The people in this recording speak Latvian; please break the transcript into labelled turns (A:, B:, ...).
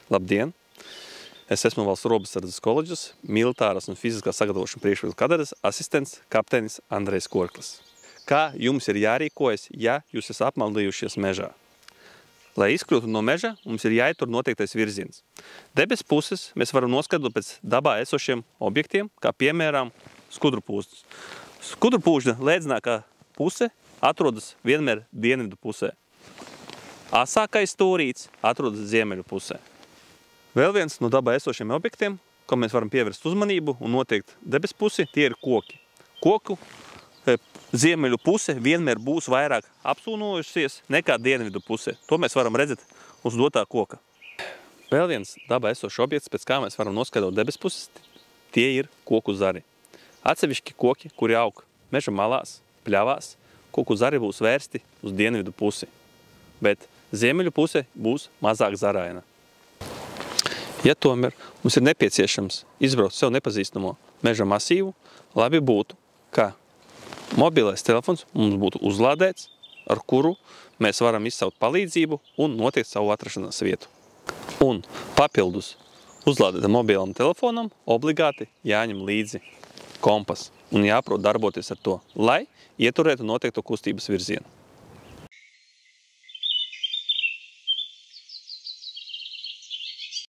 A: Labdien! Es esmu Valsts robežsardzes koledžas militāras un fiziskās sagatavošanas priekšmetu katedras asistents kapteinis Andrejs Korklis. Kā jums ir jārīkojas, ja jūs esat apmaldījušies mežā? Lai izkļūtu no meža, mums ir jāietur noteiktais virziens. Debes puses mēs varam noskaidrot pēc dabā esošiem objektiem, kā piemēram skudrupūstas. Skudrupūža lēdzinākā puse atrodas vienmēr dienvidu pusē. Asākais stūrīts atrodas ziemeļu pusē. Vēl viens no dabā esošiem objektiem, ko mēs varam pievērst uzmanību un noteikt debes pusi, tie ir koki. Koku ziemeļu puse vienmēr būs vairāk apsūnojusies nekā dienvidu pusē. To mēs varam redzēt uz dotā koka. Vēl viens dabā esošs objekts, pēc kā mēs varam noskaidrot debes puses, tie ir koku zari. Atsevišķi koki, kuri aug meža malās, pļavās, koku zari būs vērsti uz dienvidu pusi, bet ziemeļu puse būs mazāk zaraina. Ja tomēr mums ir nepieciešams izbraukt sev nepazīstamo meža masīvu, labi būtu, ka mobilais telefons mums būtu uzlādēts, ar kuru mēs varam izsaukt palīdzību un noteikt savu atrašanās vietu. Un papildus uzlādētam mobilam telefonam obligāti jāņem līdzi kompas un jāprot darboties ar to, lai ieturētu noteikto kustības virzienu.